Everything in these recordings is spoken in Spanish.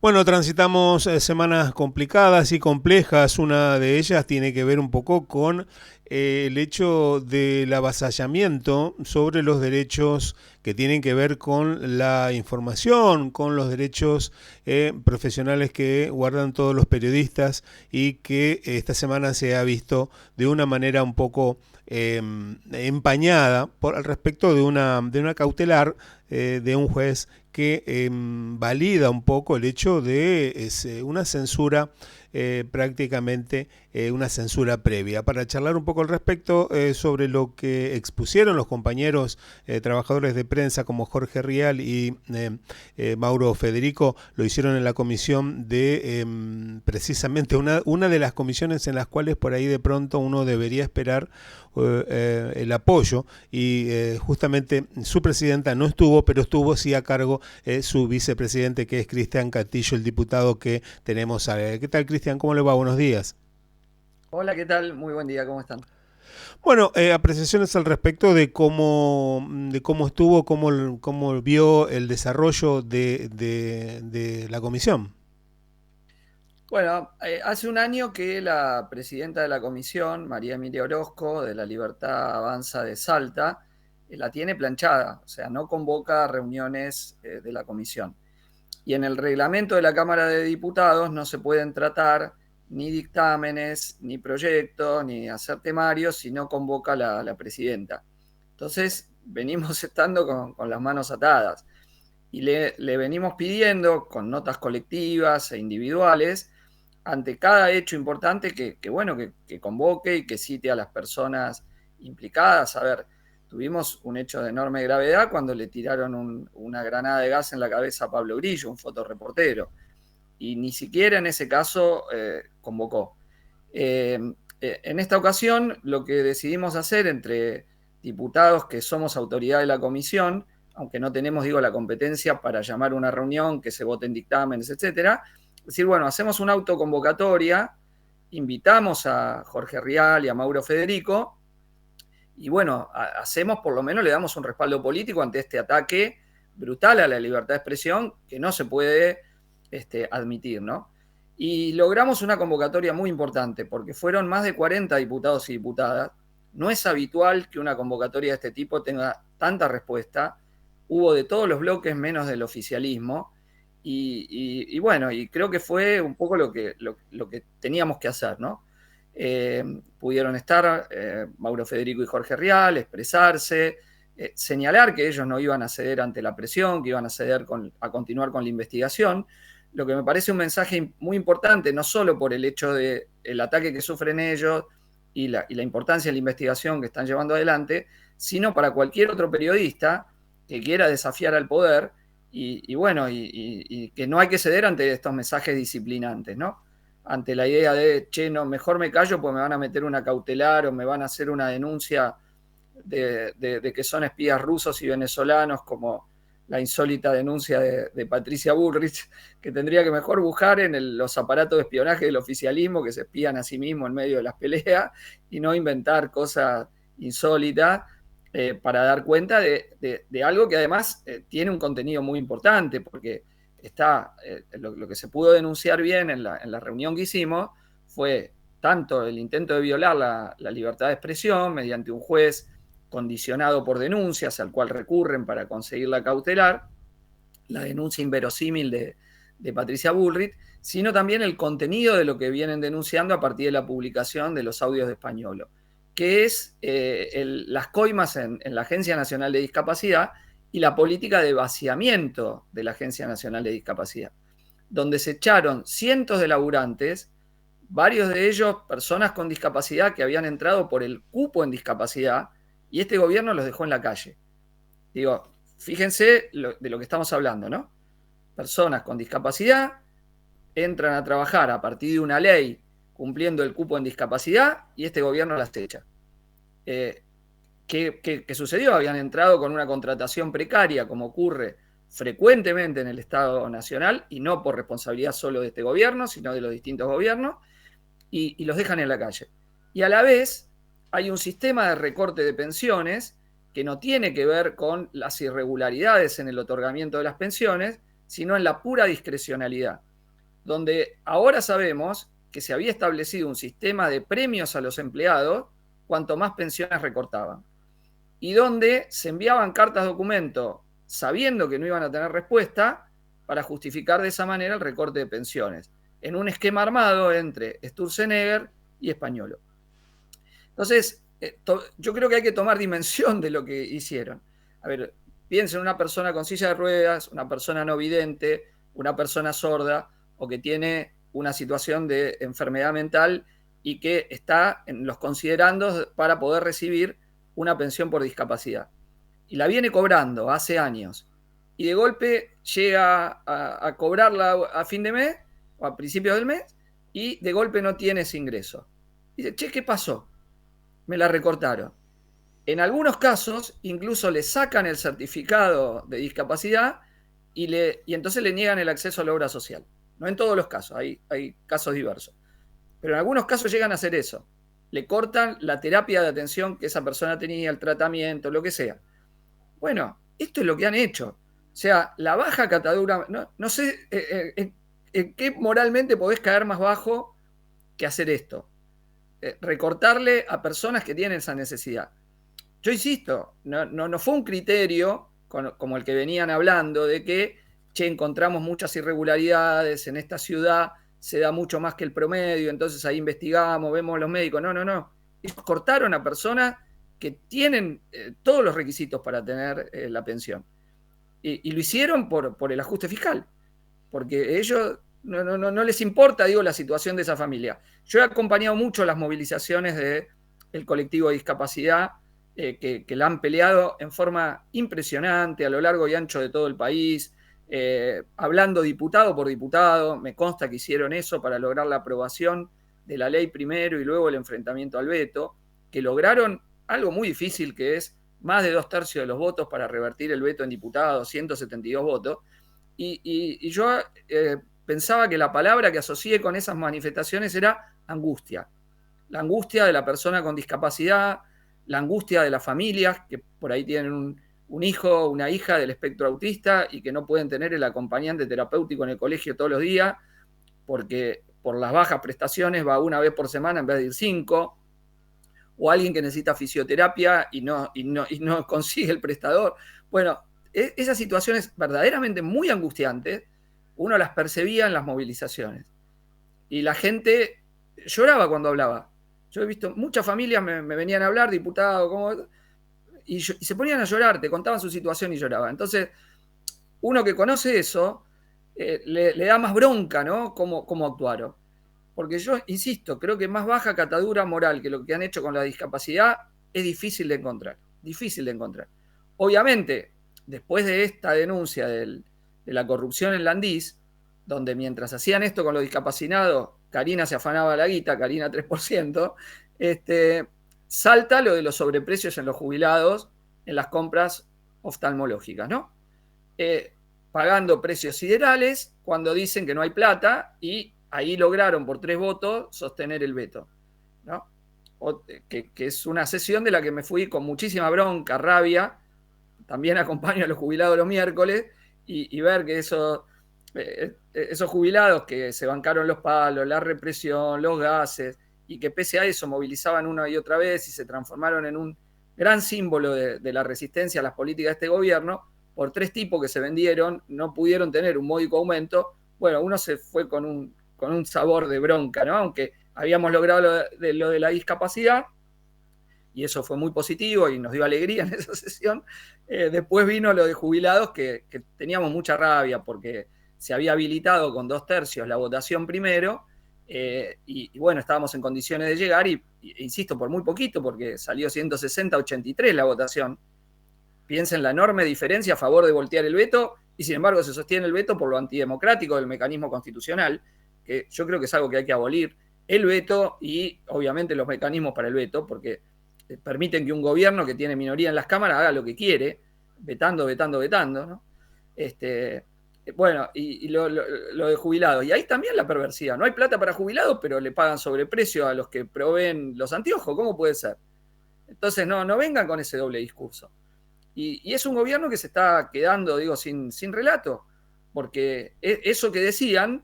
Bueno, transitamos semanas complicadas y complejas. Una de ellas tiene que ver un poco con el hecho del avasallamiento sobre los derechos que tienen que ver con la información, con los derechos profesionales que guardan todos los periodistas y que esta semana se ha visto de una manera un poco empañada al respecto de una cautelar de un juez que valida un poco el hecho de una censura, prácticamente una censura previa. Para charlar un poco al respecto sobre lo que expusieron los compañeros trabajadores de prensa como Jorge Rial y Mauro Federico, lo hicieron en la comisión de precisamente una de las comisiones en las cuales por ahí de pronto uno debería esperar el apoyo y justamente su presidenta no estuvo, pero estuvo sí a cargo su vicepresidente, que es Cristian Castillo, el diputado que tenemos. ¿Qué tal, Cristian? ¿Cómo le va? Buenos días. Hola, ¿qué tal? Muy buen día, ¿cómo están? Bueno, apreciaciones al respecto de cómo estuvo, cómo vio el desarrollo de la comisión. Bueno, hace un año que la presidenta de la comisión, María Emilia Orozco, de la Libertad Avanza de Salta, la tiene planchada, o sea, no convoca reuniones de la comisión. Y en el reglamento de la Cámara de Diputados no se pueden tratar ni dictámenes, ni proyectos, ni hacer temarios si no convoca la presidenta. Entonces, venimos estando con las manos atadas y le venimos pidiendo con notas colectivas e individuales ante cada hecho importante bueno, que convoque y que cite a las personas implicadas. A ver, tuvimos un hecho de enorme gravedad cuando le tiraron una granada de gas en la cabeza a Pablo Grillo, un fotoreportero, y ni siquiera en ese caso convocó. En esta ocasión, lo que decidimos hacer entre diputados que somos autoridad de la comisión, aunque no tenemos, digo, la competencia para llamar una reunión, que se voten dictámenes, etcétera, es decir, bueno, hacemos una autoconvocatoria, invitamos a Jorge Rial y a Mauro Federico, y bueno, hacemos, por lo menos le damos un respaldo político ante este ataque brutal a la libertad de expresión que no se puede admitir, ¿no? Y logramos una convocatoria muy importante, porque fueron más de 40 diputados y diputadas. No es habitual que una convocatoria de este tipo tenga tanta respuesta. Hubo de todos los bloques menos del oficialismo. Y bueno, y creo que fue un poco lo que teníamos que hacer, ¿no? Eh, Pudieron estar Mauro Federico y Jorge Rial, expresarse, señalar que ellos no iban a ceder ante la presión, que iban a ceder a continuar con la investigación, lo que me parece un mensaje muy importante, no solo por el hecho del ataque que sufren ellos y la importancia de la investigación que están llevando adelante, sino para cualquier otro periodista que quiera desafiar al poder bueno, y que no hay que ceder ante estos mensajes disciplinantes, ¿no? Ante la idea de, che, no, mejor me callo pues me van a meter una cautelar o me van a hacer una denuncia de que son espías rusos y venezolanos, como la insólita denuncia de Patricia Bullrich, que tendría que mejor buscar en los aparatos de espionaje del oficialismo que se espían a sí mismos en medio de las peleas y no inventar cosas insólitas para dar cuenta de algo que además tiene un contenido muy importante, porque está lo que se pudo denunciar bien en la reunión que hicimos fue tanto el intento de violar la libertad de expresión mediante un juez condicionado por denuncias al cual recurren para conseguir la cautelar, la denuncia inverosímil de Patricia Bullrich, sino también el contenido de lo que vienen denunciando a partir de la publicación de los audios de Españolo, que es las coimas en la Agencia Nacional de Discapacidad y la política de vaciamiento de la Agencia Nacional de Discapacidad, donde se echaron cientos de laburantes, varios de ellos personas con discapacidad que habían entrado por el cupo en discapacidad, y este gobierno los dejó en la calle. Digo, fíjense de lo que estamos hablando, ¿no? Personas con discapacidad entran a trabajar a partir de una ley cumpliendo el cupo en discapacidad y este gobierno las echa. Eh, ¿Qué sucedió? Habían entrado con una contratación precaria, como ocurre frecuentemente en el Estado Nacional, y no por responsabilidad solo de este gobierno, sino de los distintos gobiernos, y los dejan en la calle. Y a la vez hay un sistema de recorte de pensiones que no tiene que ver con las irregularidades en el otorgamiento de las pensiones, sino en la pura discrecionalidad. donde ahora sabemos que se había establecido un sistema de premios a los empleados cuanto más pensiones recortaban, y donde se enviaban cartas documento sabiendo que no iban a tener respuesta para justificar de esa manera el recorte de pensiones, en un esquema armado entre Sturzenegger y Españolo. Entonces, yo creo que hay que tomar dimensión de lo que hicieron. A ver, piensen en una persona con silla de ruedas, una persona no vidente, una persona sorda o que tiene una situación de enfermedad mental y que está en los considerandos para poder recibir una pensión por discapacidad. Y la viene cobrando hace años. Y de golpe llega a cobrarla a fin de mes o a principios del mes y de golpe no tiene ese ingreso. Y dice, che, ¿qué pasó? Me la recortaron. En algunos casos, incluso le sacan el certificado de discapacidad y entonces le niegan el acceso a la obra social. No en todos los casos, hay casos diversos. Pero en algunos casos llegan a hacer eso. Le cortan la terapia de atención que esa persona tenía, el tratamiento, lo que sea. Bueno, esto es lo que han hecho. O sea, la baja catadura, no sé en qué moralmente podés caer más bajo que hacer esto. Recortarle a personas que tienen esa necesidad. Yo insisto, no fue un criterio como el que venían hablando de que, che, encontramos muchas irregularidades en esta ciudad, se da mucho más que el promedio, entonces ahí investigamos, vemos los médicos. No. Ellos cortaron a personas que tienen todos los requisitos para tener la pensión. Y lo hicieron por el ajuste fiscal, porque ellos no les importa, digo, la situación de esa familia. Yo he acompañado mucho las movilizaciones del colectivo de discapacidad, que la han peleado en forma impresionante a lo largo y ancho de todo el país, hablando diputado por diputado. Me consta que hicieron eso para lograr la aprobación de la ley primero y luego el enfrentamiento al veto, que lograron algo muy difícil, que es más de 2/3 de los votos para revertir el veto en diputados, 172 votos. Y yo pensaba que la palabra que asocié con esas manifestaciones era angustia. La angustia de la persona con discapacidad, la angustia de las familias que por ahí tienen un hijo o una hija del espectro autista y que no pueden tener el acompañante terapéutico en el colegio todos los días porque por las bajas prestaciones va una vez por semana en vez de ir 5, o alguien que necesita fisioterapia y no consigue el prestador. Bueno, esas situaciones verdaderamente muy angustiantes, uno las percibía en las movilizaciones. Y la gente lloraba cuando hablaba. Yo he visto muchas familias me venían a hablar, diputado, y se ponían a llorar, te contaban su situación y lloraban. Entonces, uno que conoce eso, le da más bronca, ¿no? Cómo actuaron. Porque yo insisto, creo que más baja catadura moral que lo que han hecho con la discapacidad es difícil de encontrar. Difícil de encontrar. Obviamente, después de esta denuncia de la corrupción en Landís, donde mientras hacían esto con los discapacitados, Karina se afanaba la guita, Karina 3%, salta lo de los sobreprecios en los jubilados en las compras oftalmológicas, ¿no? Pagando precios siderales cuando dicen que no hay plata, y ahí lograron por 3 votos sostener el veto, ¿no? Que es una sesión de la que me fui con muchísima bronca, rabia. También acompaño a los jubilados los miércoles y ver que esos jubilados que se bancaron los palos, la represión, los gases, y que pese a eso movilizaban una y otra vez y se transformaron en un gran símbolo de la resistencia a las políticas de este gobierno, por 3 tipos que se vendieron, no pudieron tener un módico aumento. Bueno, uno se fue con un sabor de bronca, ¿no? Aunque habíamos logrado lo de la discapacidad, y eso fue muy positivo y nos dio alegría en esa sesión. Después vino lo de jubilados, que teníamos mucha rabia porque se había habilitado con 2/3 la votación primero, y bueno, estábamos en condiciones de llegar y insisto, por muy poquito, porque salió 160-83 la votación. Piensen la enorme diferencia a favor de voltear el veto, y sin embargo se sostiene el veto por lo antidemocrático del mecanismo constitucional, que yo creo que es algo que hay que abolir, el veto y obviamente los mecanismos para el veto, porque permiten que un gobierno que tiene minoría en las cámaras haga lo que quiere, vetando, ¿no? Bueno, y lo de jubilados. Y ahí también la perversidad. No hay plata para jubilados, pero le pagan sobreprecio a los que proveen los anteojos. ¿Cómo puede ser? Entonces, no vengan con ese doble discurso. Y es un gobierno que se está quedando, digo, sin relato. Porque eso que decían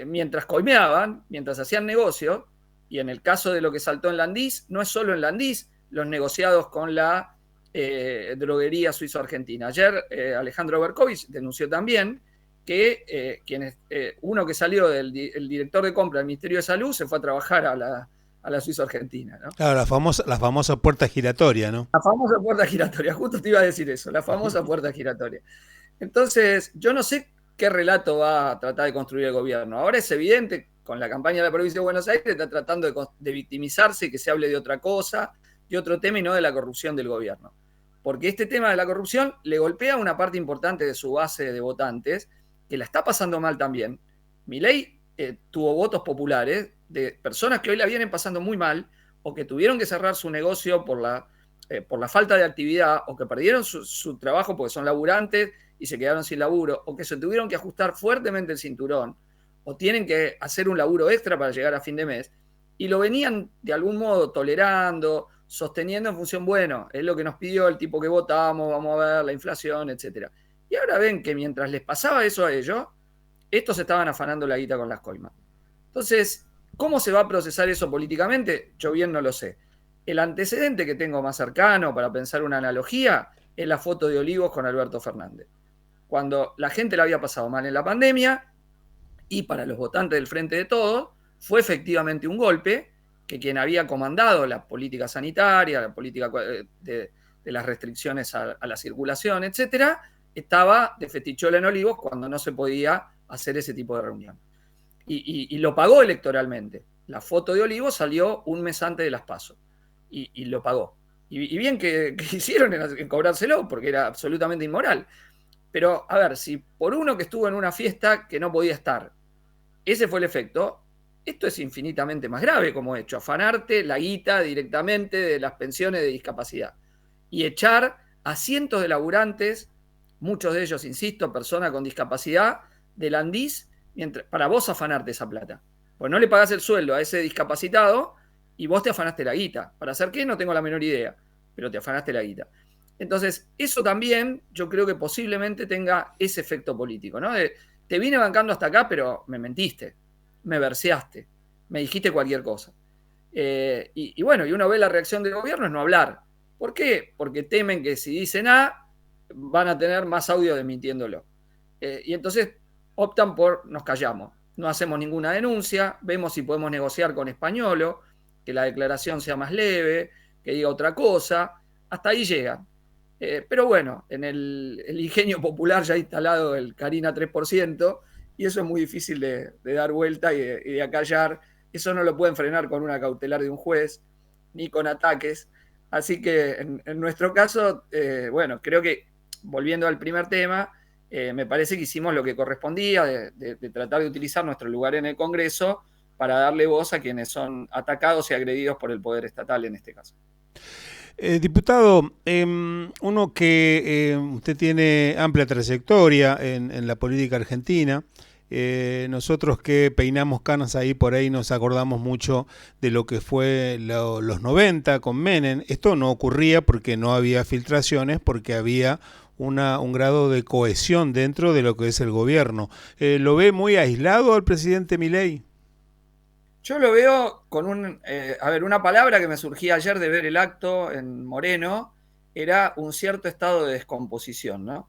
mientras coimeaban, mientras hacían negocio, y en el caso de lo que saltó en Landís, no es solo en Landís los negociados con la droguería suizo-argentina. Ayer Alejandro Berkovich denunció también que uno que salió el director de compra del Ministerio de Salud se fue a trabajar a la suizo-argentina, ¿no? Claro, la famosa puerta giratoria, ¿no? La famosa puerta giratoria, justo te iba a decir eso, la famosa puerta giratoria. Entonces, yo no sé qué relato va a tratar de construir el gobierno. Ahora es evidente, con la campaña de la provincia de Buenos Aires, está tratando de victimizarse y que se hable de otra cosa, de otro tema y no de la corrupción del gobierno. Porque este tema de la corrupción le golpea a una parte importante de su base de votantes, que la está pasando mal también. Milei tuvo votos populares de personas que hoy la vienen pasando muy mal o que tuvieron que cerrar su negocio por la falta de actividad o que perdieron su trabajo porque son laburantes y se quedaron sin laburo, o que se tuvieron que ajustar fuertemente el cinturón, o tienen que hacer un laburo extra para llegar a fin de mes, y lo venían de algún modo tolerando, sosteniendo en función, bueno, es lo que nos pidió el tipo que votamos, vamos a ver la inflación, etc. Y ahora ven que mientras les pasaba eso a ellos, estos estaban afanando la guita con las coimas. Entonces, ¿cómo se va a procesar eso políticamente? Yo bien no lo sé. El antecedente que tengo más cercano para pensar una analogía es la foto de Olivos con Alberto Fernández. Cuando la gente la había pasado mal en la pandemia y para los votantes del Frente de Todos fue efectivamente un golpe que quien había comandado la política sanitaria, la política de las restricciones a la circulación, etcétera, estaba de fetichola en Olivos cuando no se podía hacer ese tipo de reunión. Y lo pagó electoralmente. La foto de Olivos salió un mes antes de las PASO y lo pagó. Y bien que hicieron en cobrárselo porque era absolutamente inmoral. Pero, a ver, si por uno que estuvo en una fiesta que no podía estar, ese fue el efecto, esto es infinitamente más grave como hecho, afanarte la guita directamente de las pensiones de discapacidad y echar a cientos de laburantes, muchos de ellos, insisto, personas con discapacidad, del Andís, para vos afanarte esa plata. Pues no le pagás el sueldo a ese discapacitado y vos te afanaste la guita. ¿Para hacer qué? No tengo la menor idea, pero te afanaste la guita. Entonces, eso también yo creo que posiblemente tenga ese efecto político, ¿no? Te vine bancando hasta acá, pero me mentiste, me verseaste, me dijiste cualquier cosa. Y bueno, y uno ve la reacción del gobierno es no hablar. ¿Por qué? Porque temen que si dicen A, van a tener más audio desmintiéndolo. Y entonces optan por nos callamos, no hacemos ninguna denuncia, vemos si podemos negociar con Españolo, que la declaración sea más leve, que diga otra cosa, hasta ahí llegan. Pero bueno, en el ingenio popular ya ha instalado el Carina 3%, y eso es muy difícil de dar vuelta y de acallar. Eso no lo pueden frenar con una cautelar de un juez, ni con ataques. Así que en nuestro caso, bueno, creo que, volviendo al primer tema, me parece que hicimos lo que correspondía de tratar de utilizar nuestro lugar en el Congreso para darle voz a quienes son atacados y agredidos por el poder estatal en este caso. Diputado, uno que usted tiene amplia trayectoria en la política argentina, nosotros que peinamos canas ahí por ahí nos acordamos mucho de lo que fue los 90 con Menem. Esto no ocurría porque no había filtraciones, porque había un grado de cohesión dentro de lo que es el gobierno. ¿Lo ve muy aislado al presidente Milei? Yo lo veo con una palabra que me surgía ayer de ver el acto en Moreno, era un cierto estado de descomposición, ¿no?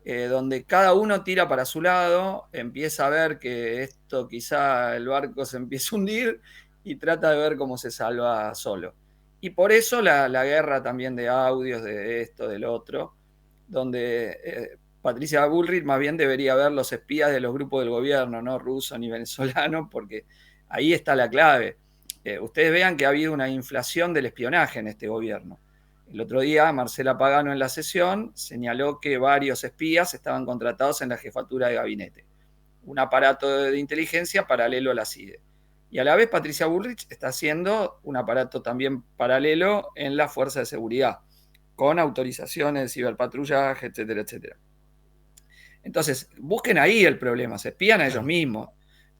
Donde cada uno tira para su lado, empieza a ver que esto quizá el barco se empieza a hundir y trata de ver cómo se salva solo. Y por eso la guerra también de audios, de esto, del otro, donde Patricia Bullrich más bien debería ver los espías de los grupos del gobierno, no rusos ni venezolanos, porque ahí está la clave. Ustedes vean que ha habido una inflación del espionaje en este gobierno. El otro día, Marcela Pagano en la sesión señaló que varios espías estaban contratados en la jefatura de gabinete, un aparato de inteligencia paralelo a la CIDE. Y a la vez, Patricia Bullrich está haciendo un aparato también paralelo en la Fuerza de Seguridad, con autorizaciones de ciberpatrullaje, etcétera, etcétera. Entonces, busquen ahí el problema, se espían a ellos mismos.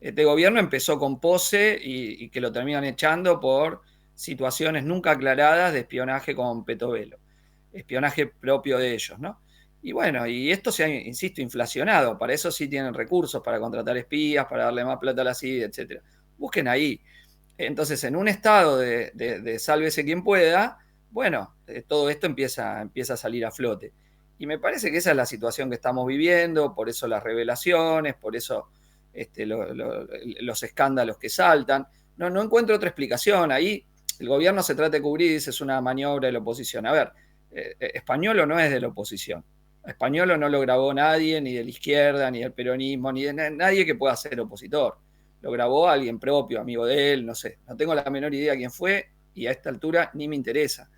Este gobierno empezó con pose y que lo terminan echando por situaciones nunca aclaradas de espionaje con Petovelo, espionaje propio de ellos, ¿no? Y bueno, y esto se ha, insisto, inflacionado. Para eso sí tienen recursos, para contratar espías, para darle más plata a la CID, etc. Busquen ahí. Entonces, en un estado de sálvese quien pueda, bueno, todo esto empieza a salir a flote. Y me parece que esa es la situación que estamos viviendo, por eso las revelaciones, por eso los escándalos que saltan. No encuentro otra explicación. Ahí el gobierno se trata de cubrir y dice es una maniobra de la oposición. A ver, Españolo no es de la oposición. Españolo no lo grabó nadie, ni de la izquierda, ni del peronismo, ni de nadie que pueda ser opositor. Lo grabó alguien propio, amigo de él, no sé. No tengo la menor idea quién fue y a esta altura ni me interesa.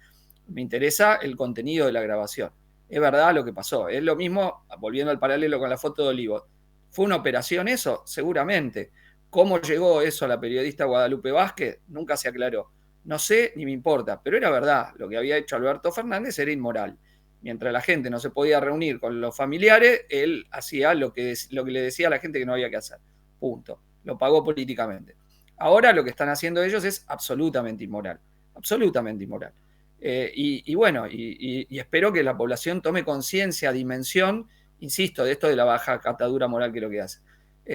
Me interesa el contenido de la grabación. Es verdad lo que pasó. Es lo mismo, volviendo al paralelo con la foto de Olivos. ¿Fue una operación eso? Seguramente. ¿Cómo llegó eso a la periodista Guadalupe Vázquez? Nunca se aclaró. No sé ni me importa, pero era verdad. Lo que había hecho Alberto Fernández era inmoral. Mientras la gente no se podía reunir con los familiares, él hacía lo que le decía a la gente que no había que hacer. Punto. Lo pagó políticamente. Ahora lo que están haciendo ellos es absolutamente inmoral. Absolutamente inmoral. Y bueno, y espero que la población tome conciencia, dimensión, insisto, de esto de la baja catadura moral que es lo que hace.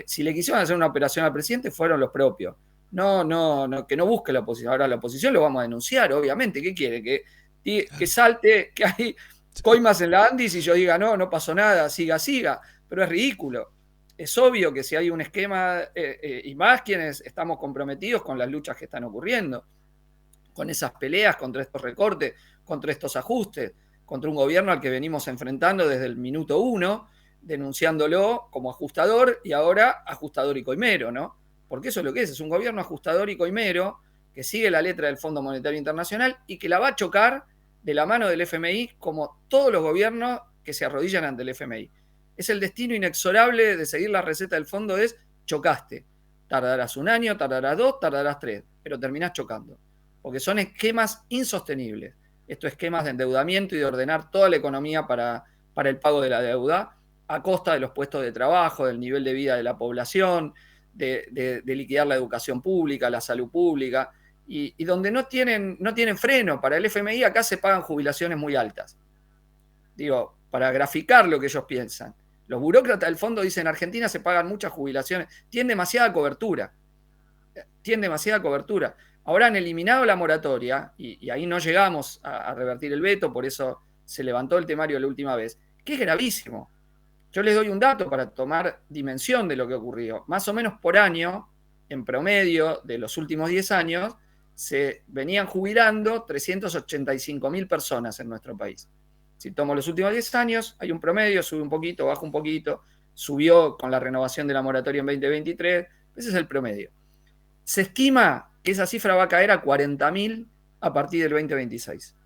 Si le quisieron hacer una operación al presidente, fueron los propios. Que no busque la oposición. Ahora la oposición lo vamos a denunciar, obviamente. ¿Qué quiere? Que salte, que hay coimas en la Andis y yo diga, no pasó nada, siga. Pero es ridículo. Es obvio que si hay un esquema, y más quienes estamos comprometidos con las luchas que están ocurriendo, con esas peleas contra estos recortes, contra estos ajustes, contra un gobierno al que venimos enfrentando desde el minuto uno, denunciándolo como ajustador y ahora ajustador y coimero, ¿no? Porque eso es lo que es un gobierno ajustador y coimero que sigue la letra del Fondo Monetario Internacional y que la va a chocar de la mano del FMI como todos los gobiernos que se arrodillan ante el FMI. Es el destino inexorable de seguir la receta del fondo, es chocaste. Tardarás un año, tardarás 2, tardarás 3, pero terminás chocando. Porque son esquemas insostenibles. Estos esquemas de endeudamiento y de ordenar toda la economía para el pago de la deuda a costa de los puestos de trabajo, del nivel de vida de la población, de liquidar la educación pública, la salud pública, y donde no tienen freno. Para el FMI acá se pagan jubilaciones muy altas. Digo, para graficar lo que ellos piensan. Los burócratas del fondo dicen, en Argentina se pagan muchas jubilaciones, tienen demasiada cobertura. Ahora han eliminado la moratoria, y ahí no llegamos a revertir el veto, por eso se levantó el temario la última vez, que es gravísimo. Yo les doy un dato para tomar dimensión de lo que ocurrió. Más o menos por año, en promedio de los últimos 10 años, se venían jubilando 385.000 personas en nuestro país. Si tomo los últimos 10 años, hay un promedio, sube un poquito, baja un poquito, subió con la renovación de la moratoria en 2023, ese es el promedio. Se estima que esa cifra va a caer a 40.000 a partir del 2026.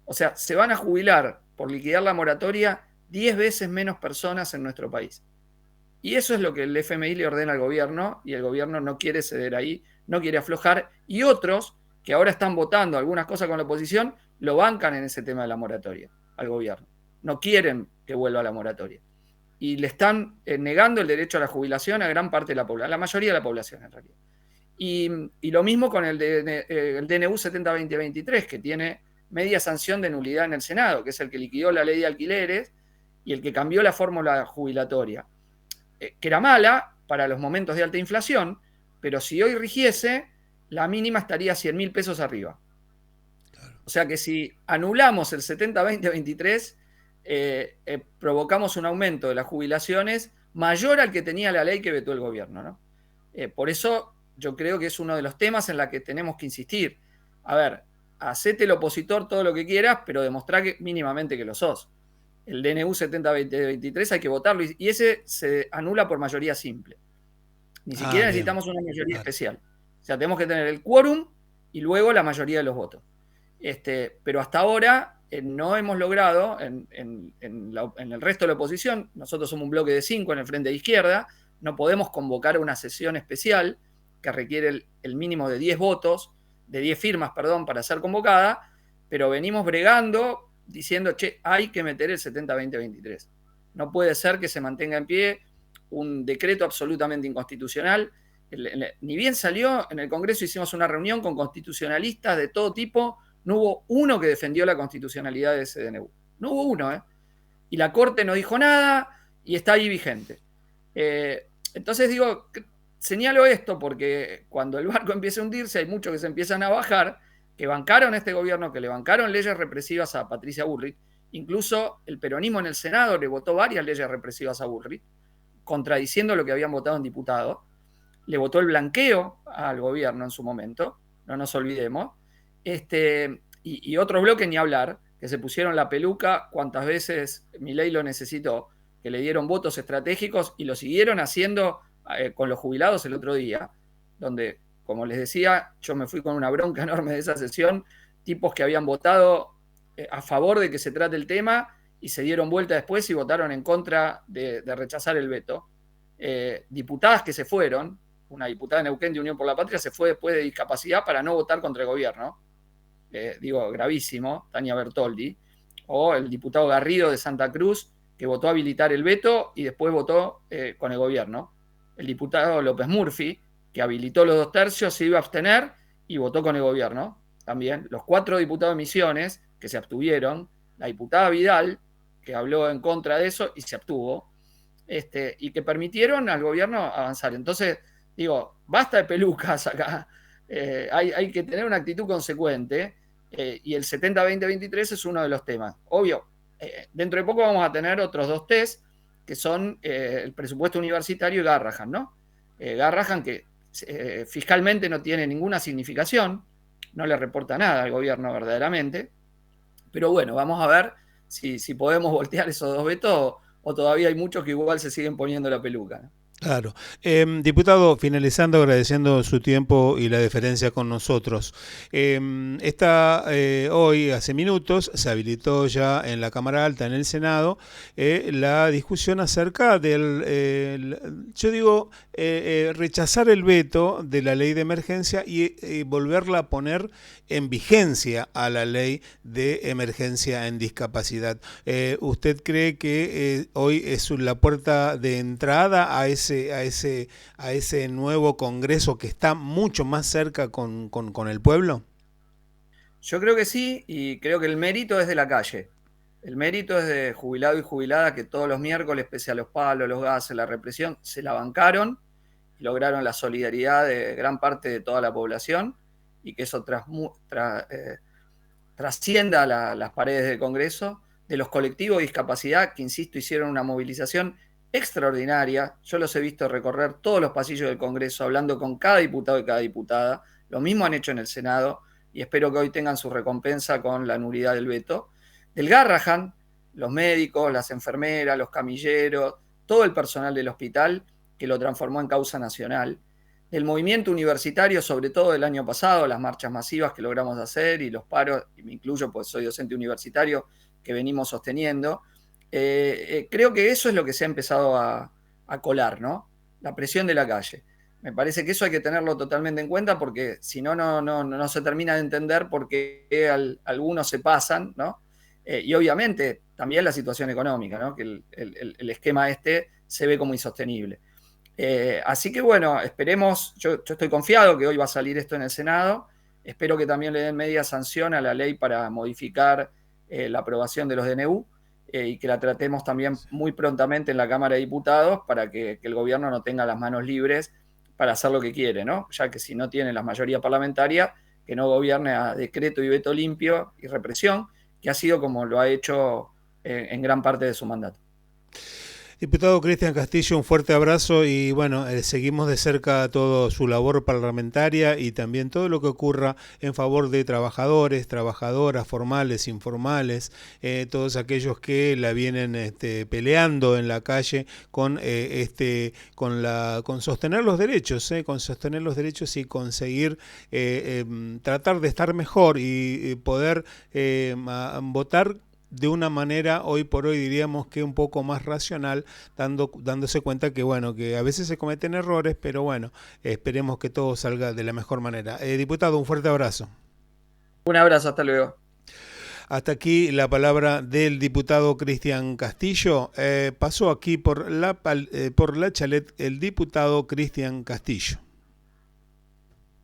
O sea, se van a jubilar por liquidar la moratoria 10 veces menos personas en nuestro país. Y eso es lo que el FMI le ordena al gobierno, y el gobierno no quiere ceder ahí, no quiere aflojar, y otros que ahora están votando algunas cosas con la oposición, lo bancan en ese tema de la moratoria al gobierno. No quieren que vuelva a la moratoria. Y le están negando el derecho a la jubilación a gran parte de la población, a la mayoría de la población en realidad. Y lo mismo con el DNU 70-2023, que tiene media sanción de nulidad en el Senado, que es el que liquidó la ley de alquileres y el que cambió la fórmula jubilatoria, que era mala para los momentos de alta inflación, pero si hoy rigiese, la mínima estaría 100.000 pesos arriba. O sea que si anulamos el 70-20-23, provocamos un aumento de las jubilaciones mayor al que tenía la ley que vetó el gobierno, ¿no? Por eso yo creo que es uno de los temas en los que tenemos que insistir. A ver, hacete el opositor todo lo que quieras, pero demostrá que mínimamente que lo sos. El DNU 70-2023 hay que votarlo y ese se anula por mayoría simple. Ni siquiera necesitamos una mayoría especial. O sea, tenemos que tener el quórum y luego la mayoría de los votos. Pero hasta ahora no hemos logrado, en el resto de la oposición, nosotros somos un bloque de 5 en el frente de izquierda, no podemos convocar una sesión especial que requiere el mínimo de 10 votos, de 10 firmas, perdón, para ser convocada, pero venimos bregando diciendo, che, hay que meter el 70-20-23. No puede ser que se mantenga en pie un decreto absolutamente inconstitucional. Ni bien salió, en el Congreso hicimos una reunión con constitucionalistas de todo tipo, no hubo uno que defendió la constitucionalidad de ese DNU. No hubo uno, ¿eh? y la Corte no dijo nada y está ahí vigente. Entonces digo, señalo esto porque cuando el barco empieza a hundirse hay muchos que se empiezan a bajar, que bancaron este gobierno, que le bancaron leyes represivas a Patricia Bullrich. Incluso el peronismo en el Senado le votó varias leyes represivas a Bullrich, contradiciendo lo que habían votado en diputados. Le votó el blanqueo al gobierno en su momento, no nos olvidemos. Y otros bloques ni hablar, que se pusieron la peluca cuantas veces Milei lo necesitó, que le dieron votos estratégicos y lo siguieron haciendo con los jubilados el otro día, donde, como les decía, yo me fui con una bronca enorme de esa sesión, tipos que habían votado a favor de que se trate el tema y se dieron vuelta después y votaron en contra de rechazar el veto. Diputadas que se fueron, una diputada de Neuquén de Unión por la Patria se fue después de discapacidad para no votar contra el gobierno, digo, gravísimo, Tania Bertoldi, o el diputado Garrido de Santa Cruz, que votó a habilitar el veto y después votó con el gobierno. El diputado López Murphy, que habilitó los 2/3, se iba a abstener y votó con el gobierno también. Los 4 diputados de Misiones, que se abstuvieron, la diputada Vidal, que habló en contra de eso y se abstuvo, y que permitieron al gobierno avanzar. Entonces, digo, basta de pelucas acá, hay que tener una actitud consecuente, y el 70-20-23 es uno de los temas. Obvio, dentro de poco vamos a tener otros 2 test, que son el presupuesto universitario y Garrahan, ¿no? Garrahan que fiscalmente no tiene ninguna significación, no le reporta nada al gobierno verdaderamente, pero bueno, vamos a ver si podemos voltear esos 2 vetos o todavía hay muchos que igual se siguen poniendo la peluca, ¿no? Claro. Diputado, finalizando, agradeciendo su tiempo y la deferencia con nosotros. Hoy, hace minutos, se habilitó ya en la Cámara Alta, en el Senado, la discusión acerca del, rechazar el veto de la ley de emergencia y volverla a poner en vigencia a la ley de emergencia en discapacidad. ¿Usted cree que hoy es la puerta de entrada a ese nuevo Congreso que está mucho más cerca con el pueblo? Yo creo que sí, y creo que el mérito es de la calle. El mérito es de jubilado y jubilada que todos los miércoles, pese a los palos, los gases, la represión, se la bancaron y lograron la solidaridad de gran parte de toda la población y que eso trascienda las paredes del Congreso, de los colectivos de discapacidad que, insisto, hicieron una movilización extraordinaria. Yo los he visto recorrer todos los pasillos del Congreso hablando con cada diputado y cada diputada. Lo mismo han hecho en el Senado y espero que hoy tengan su recompensa con la nulidad del veto. Del Garrahan, los médicos, las enfermeras, los camilleros, todo el personal del hospital que lo transformó en causa nacional. Del movimiento universitario, sobre todo del año pasado, las marchas masivas que logramos hacer y los paros, y me incluyo pues soy docente universitario, que venimos sosteniendo. Creo que eso es lo que se ha empezado a colar, ¿no? La presión de la calle. Me parece que eso hay que tenerlo totalmente en cuenta porque si no, no se termina de entender por qué algunos se pasan, ¿no? Y obviamente también la situación económica, ¿no? Que el esquema se ve como insostenible. Así que bueno, esperemos, yo estoy confiado que hoy va a salir esto en el Senado, espero que también le den media sanción a la ley para modificar la aprobación de los DNU, y que la tratemos también muy prontamente en la Cámara de Diputados para que el gobierno no tenga las manos libres para hacer lo que quiere, ¿no? Ya que si no tiene la mayoría parlamentaria, que no gobierne a decreto y veto limpio y represión, que ha sido como lo ha hecho en gran parte de su mandato. Diputado Cristian Castillo, un fuerte abrazo y bueno, seguimos de cerca toda su labor parlamentaria y también todo lo que ocurra en favor de trabajadores, trabajadoras, formales, informales, todos aquellos que la vienen peleando en la calle con sostener los derechos, con sostener los derechos y conseguir tratar de estar mejor y poder votar de una manera, hoy por hoy diríamos que un poco más racional, dándose cuenta que bueno, que a veces se cometen errores, pero bueno, esperemos que todo salga de la mejor manera. Diputado, un fuerte abrazo. Un abrazo, hasta luego. Hasta aquí la palabra del diputado Cristian Castillo. Pasó aquí por la Chalet el diputado Cristian Castillo.